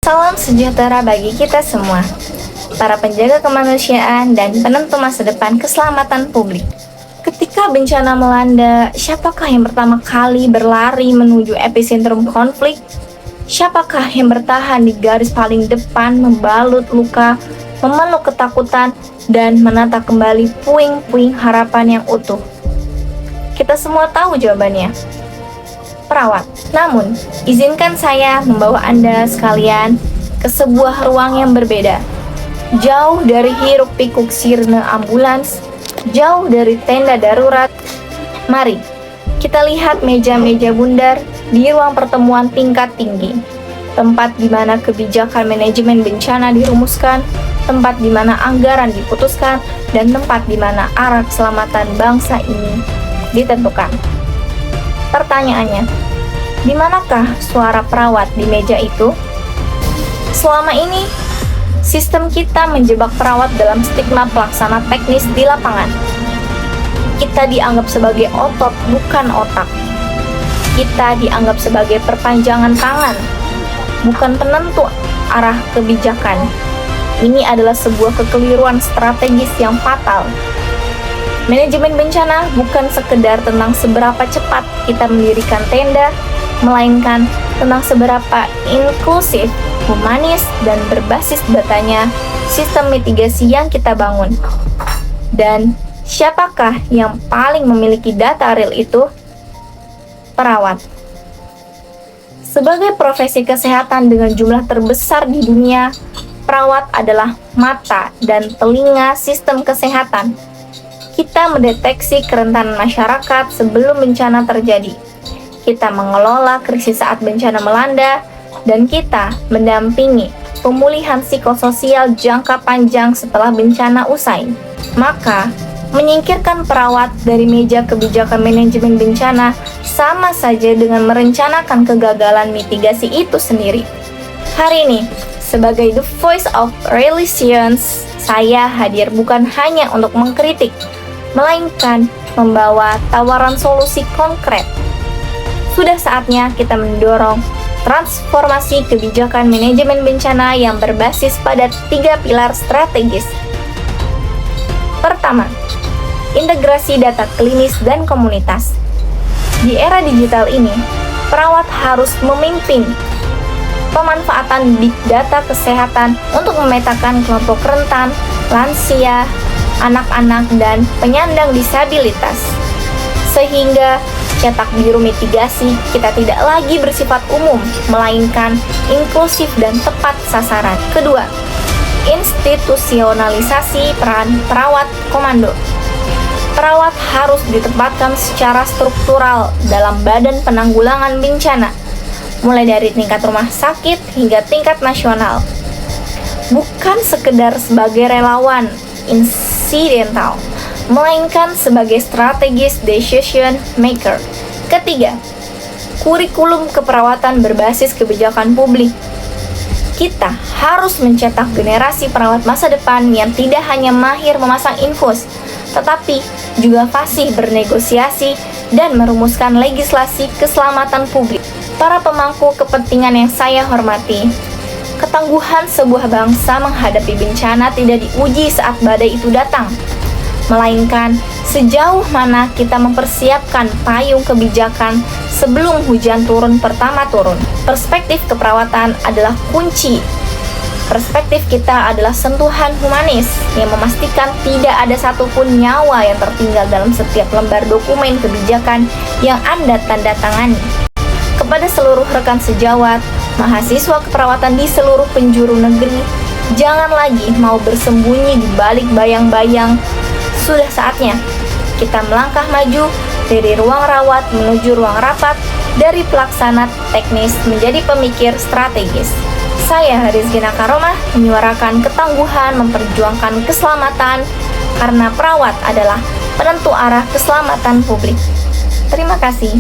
Salam sejahtera bagi kita semua, para penjaga kemanusiaan dan penentu masa depan keselamatan publik. Ketika bencana melanda, siapakah yang pertama kali berlari menuju epicentrum konflik? Siapakah yang bertahan di garis paling depan, membalut luka, memeluk ketakutan, dan menata kembali puing-puing harapan yang utuh? Kita semua tahu jawabannya. Perawat. Namun, izinkan saya membawa Anda sekalian ke sebuah ruang yang berbeda. Jauh dari hiruk-pikuk sirene ambulans, jauh dari tenda darurat. Mari, kita lihat meja-meja bundar di ruang pertemuan tingkat tinggi. Tempat di mana kebijakan manajemen bencana dirumuskan, tempat di mana anggaran diputuskan, dan tempat di mana arah keselamatan bangsa ini ditentukan. Pertanyaannya, di manakah suara perawat di meja itu? Selama ini, sistem kita menjebak perawat dalam stigma pelaksana teknis di lapangan. Kita dianggap sebagai otot, bukan otak. Kita dianggap sebagai perpanjangan tangan, bukan penentu arah kebijakan. Ini adalah sebuah kekeliruan strategis yang fatal. Manajemen bencana bukan sekedar tentang seberapa cepat kita mendirikan tenda, melainkan tentang seberapa inklusif, humanis, dan berbasis datanya sistem mitigasi yang kita bangun. Dan siapakah yang paling memiliki data real itu? Perawat. Sebagai profesi kesehatan dengan jumlah terbesar di dunia, perawat adalah mata dan telinga sistem kesehatan. Kita mendeteksi kerentanan masyarakat sebelum bencana terjadi. Kita mengelola krisis saat bencana melanda, dan kita mendampingi pemulihan psikososial jangka panjang setelah bencana usai. Maka, menyingkirkan perawat dari meja kebijakan manajemen bencana sama saja dengan merencanakan kegagalan mitigasi itu sendiri. Hari ini, sebagai The Voice of Relations, saya hadir bukan hanya untuk mengkritik, melainkan membawa tawaran solusi konkret. Sudah saatnya kita mendorong transformasi kebijakan manajemen bencana yang berbasis pada 3 pilar strategis. Pertama, integrasi data klinis dan komunitas. Di era digital ini, perawat harus memimpin pemanfaatan big data kesehatan untuk memetakan kelompok rentan, lansia, anak-anak, dan penyandang disabilitas. Sehingga cetak biru mitigasi kita tidak lagi bersifat umum, melainkan inklusif dan tepat sasaran. Kedua, institusionalisasi peran perawat komando. Perawat harus ditempatkan secara struktural dalam badan penanggulangan bencana, mulai dari tingkat rumah sakit hingga tingkat nasional. Bukan sekedar sebagai relawan insidental, melainkan sebagai strategis decision maker. Ketiga, kurikulum keperawatan berbasis kebijakan publik. Kita harus mencetak generasi perawat masa depan yang tidak hanya mahir memasang infus, tetapi juga fasih bernegosiasi dan merumuskan legislasi keselamatan publik. Para pemangku kepentingan yang saya hormati, ketangguhan sebuah bangsa menghadapi bencana tidak diuji saat badai itu datang, melainkan sejauh mana kita mempersiapkan payung kebijakan sebelum hujan turun pertama turun. Perspektif keperawatan adalah kunci. Perspektif kita adalah sentuhan humanis yang memastikan tidak ada satupun nyawa yang tertinggal dalam setiap lembar dokumen kebijakan yang Anda tanda tangani. Kepada seluruh rekan sejawat, mahasiswa keperawatan di seluruh penjuru negeri, jangan lagi mau bersembunyi di balik bayang-bayang. Sudah saatnya kita melangkah maju dari ruang rawat menuju ruang rapat, dari pelaksana teknis menjadi pemikir strategis. Saya Rizkina Karomah menyuarakan ketangguhan memperjuangkan keselamatan karena perawat adalah penentu arah keselamatan publik. Terima kasih.